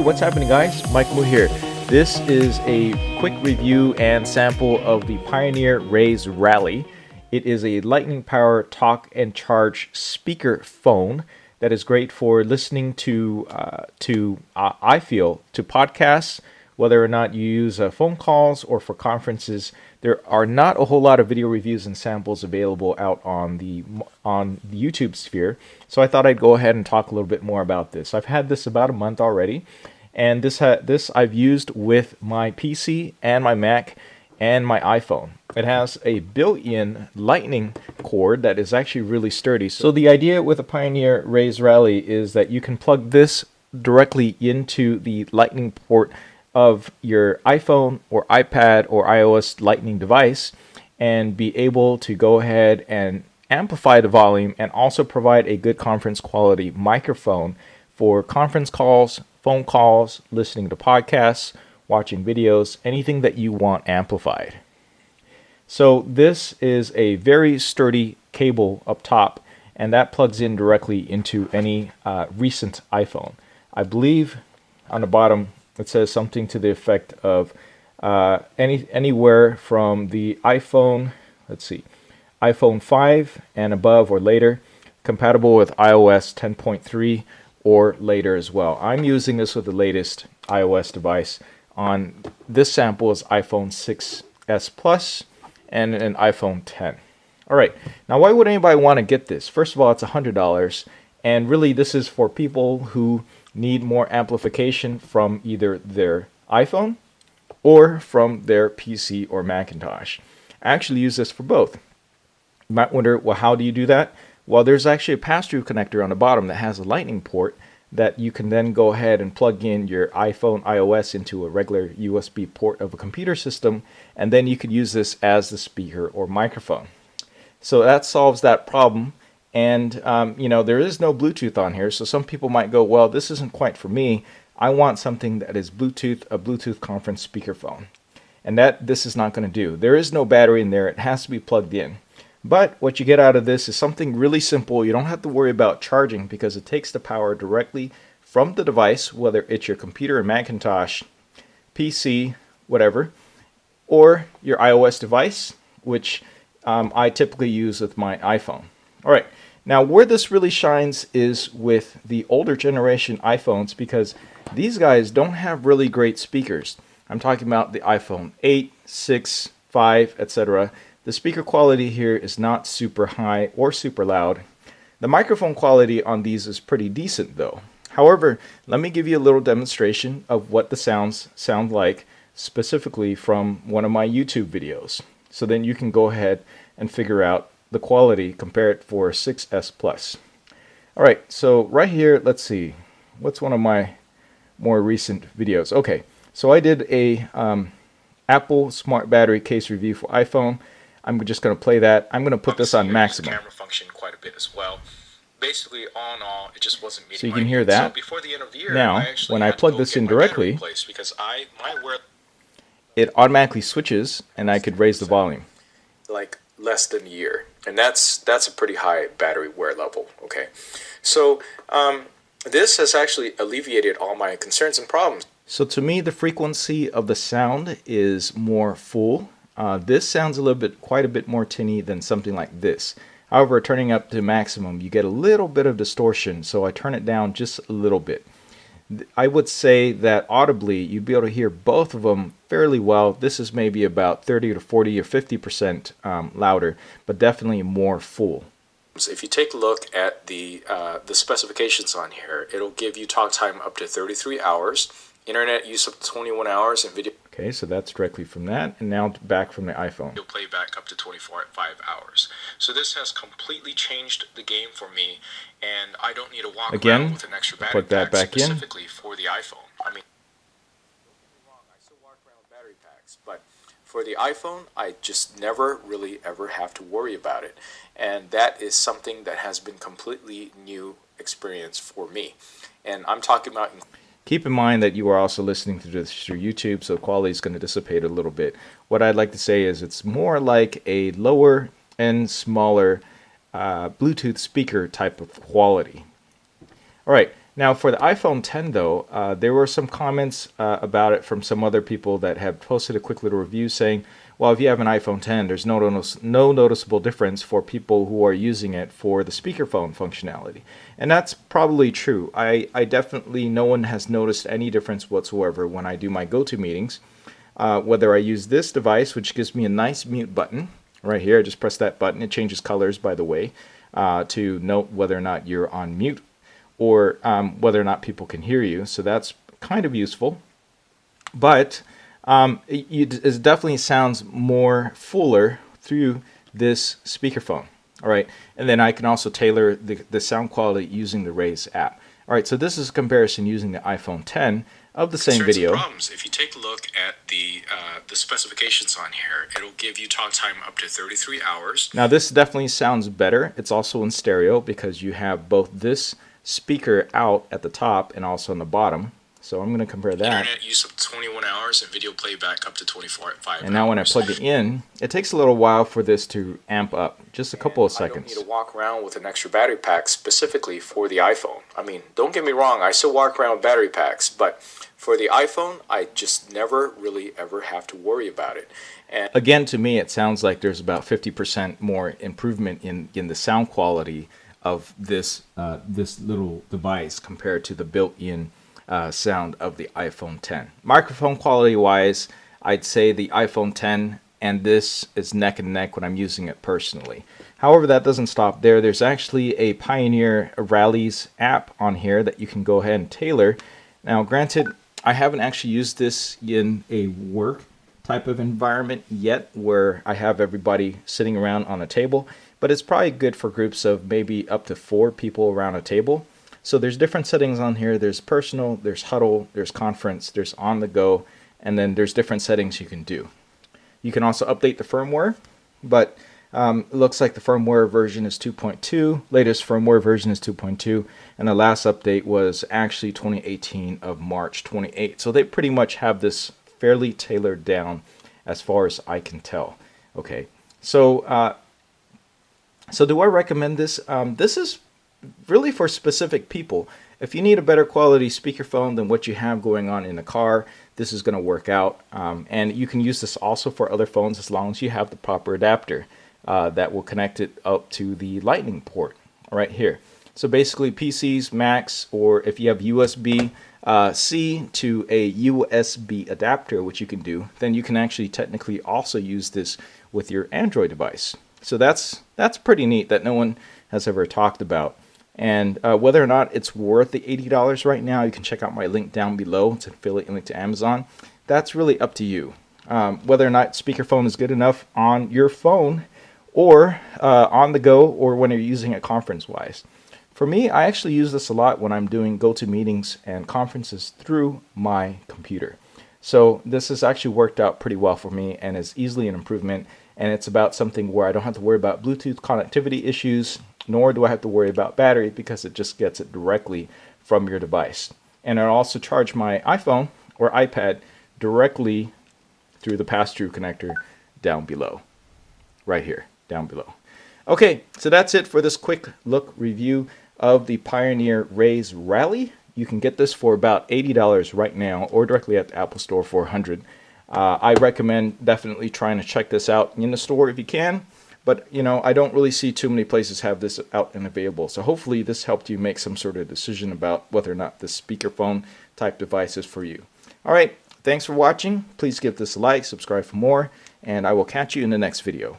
what's happening, guys? Mike Mu here. This is a quick review and sample of the Pioneer Rayz Rally. It is a lightning power talk and charge speaker phone that is great for listening to podcasts, whether or not you use phone calls or for conferences. There are not a whole lot of video reviews and samples available out on the YouTube sphere, so I thought I'd go ahead and talk a little bit more about this. I've had this about a month already, and this I've used with my PC and my Mac and my iPhone. It has a built-in lightning cord that is actually really sturdy. So the idea with a Pioneer Rayz Rally is that you can plug this directly into the lightning port of your iPhone or iPad or iOS lightning device and be able to go ahead and amplify the volume and also provide a good conference quality microphone for conference calls, phone calls, listening to podcasts, watching videos, anything that you want amplified. So this is a very sturdy cable up top, and that plugs in directly into any recent iPhone. I believe on the bottom it says something to the effect of anywhere from the iPhone, iPhone 5 and above or later, compatible with iOS 10.3 or later as well. I'm using this with the latest iOS device. On this sample is iPhone 6s Plus and an iPhone 10. All right, now why would anybody want to get this? First of all, it's $100, and really this is for people who need more amplification from either their iPhone or from their PC or Macintosh. I actually use this for both. You might wonder, well, how do you do that? Well, there's actually a pass-through connector on the bottom that has a lightning port that you can then go ahead and plug in your iPhone iOS into a regular USB port of a computer system, and then you could use this as the speaker or microphone. So that solves that problem. And there is no Bluetooth on here, so some people might go, well, this isn't quite for me. I want something that is Bluetooth, a Bluetooth conference speakerphone. And that this is not going to do. There is no battery in there. It has to be plugged in. But what you get out of this is something really simple. You don't have to worry about charging because it takes the power directly from the device, whether it's your computer or Macintosh, PC, whatever, or your iOS device, which I typically use with my iPhone. All right, now where this really shines is with the older generation iPhones, because these guys don't have really great speakers. I'm talking about the iPhone 8, 6, 5, etc. The speaker quality here is not super high or super loud. The microphone quality on these is pretty decent though. However, let me give you a little demonstration of what the sounds sound like specifically from one of my YouTube videos. So then you can go ahead and figure out the quality, compare it for 6s Plus. All right, so right here, let's see. What's one of my more recent videos? Okay, so I did a Apple Smart Battery Case review for iPhone. I'm just going to play that. I'm going to put this on maximum. Camera function quite a bit as well. Basically, all in all, it just wasn't meeting. So you can hear that. So before the end of the year, now, when I plug this in directly, because it automatically switches, and I could raise the volume. Like less than a year, and that's a pretty high battery wear level. Okay, so this has actually alleviated all my concerns and problems. So to me, the frequency of the sound is more full. This sounds quite a bit more tinny than something like this. However, turning up to maximum, you get a little bit of distortion, so I turn it down just a little bit. I would say that audibly, you'd be able to hear both of them fairly well. This is maybe about 30 to 40 or 50% louder, but definitely more full. If you take a look at the specifications on here, it'll give you talk time up to 33 hours, internet use up to 21 hours, and video. Okay, so that's directly from that, and now back from the iPhone. You'll play back up to 5 hours. So this has completely changed the game for me, and I don't need to walk around with an extra battery pack specifically for the iPhone. I mean, don't get me wrong, I still walk around with battery packs, but for the iPhone, I just never really ever have to worry about it, and that is something that has been completely new experience for me, and I'm talking about. Keep in mind that you are also listening to this through YouTube, so quality is going to dissipate a little bit. What I'd like to say is it's more like a lower and smaller Bluetooth speaker type of quality. All right, Now for the iPhone 10 though, there were some comments about it from some other people that have posted a quick little review saying, well, if you have an iPhone 10, there's no noticeable difference for people who are using it for the speakerphone functionality. And that's probably true. I definitely, no one has noticed any difference whatsoever when I do my GoToMeetings. Whether I use this device, which gives me a nice mute button right here, I just press that button. It changes colors, by the way, to note whether or not you're on mute, or whether or not people can hear you. So that's kind of useful. But it definitely sounds more fuller through this speakerphone. All right, and then I can also tailor the sound quality using the Rayz app. All right, so this is a comparison using the iPhone 10 of the same video. Problems. If you take a look at the specifications on here, it'll give you talk time up to 33 hours. Now this definitely sounds better. It's also in stereo because you have both this speaker out at the top and also on the bottom. So I'm going to compare that. Internet use up to 21 hours and video playback up to 5 hours. And now when I plug it in, it takes a little while for this to amp up, just a couple of seconds. I don't need to walk around with an extra battery pack specifically for the iPhone. I mean, don't get me wrong, I still walk around with battery packs, but for the iPhone, I just never really ever have to worry about it. And again, to me, it sounds like there's about 50% more improvement in the sound quality of this little device compared to the built-in sound of the iPhone 10. Microphone quality wise, I'd say the iPhone 10 and this is neck and neck when I'm using it personally. However, that doesn't stop there. There's actually a Pioneer Rayz app on here that you can go ahead and tailor. Now, granted, I haven't actually used this in a work type of environment yet where I have everybody sitting around on a table, but it's probably good for groups of maybe up to 4 people around a table. So there's different settings on here. There's personal, there's huddle, there's conference, there's on the go, and then there's different settings you can do. You can also update the firmware, but it looks like the firmware version is 2.2. Latest firmware version is 2.2, and the last update was actually 2018 of March 28. So they pretty much have this fairly tailored down as far as I can tell. Okay, so so do I recommend this? This is really for specific people. If you need a better quality speakerphone than what you have going on in the car, this is going to work out. And you can use this also for other phones as long as you have the proper adapter that will connect it up to the lightning port right here. So basically PCs, Macs, or if you have USB-C to a USB adapter, which you can do, then you can actually technically also use this with your Android device. So that's pretty neat that no one has ever talked about. And whether or not it's worth the $80 right now, you can check out my link down below. It's an affiliate link to Amazon. That's really up to you. Whether or not speakerphone is good enough on your phone or on the go or when you're using it conference-wise. For me, I actually use this a lot when I'm doing GoToMeetings and conferences through my computer. So this has actually worked out pretty well for me and is easily an improvement. And it's about something where I don't have to worry about Bluetooth connectivity issues, nor do I have to worry about battery because it just gets it directly from your device. And I also charge my iPhone or iPad directly through the pass-through connector down below, right here, down below. Okay, so that's it for this quick look review of the Pioneer Rayz Rally. You can get this for about $80 right now or directly at the Apple Store for $100. I recommend definitely trying to check this out in the store if you can. But, you know, I don't really see too many places have this out and available. So hopefully this helped you make some sort of decision about whether or not this speakerphone type device is for you. All right, thanks for watching. Please give this a like, subscribe for more, and I will catch you in the next video.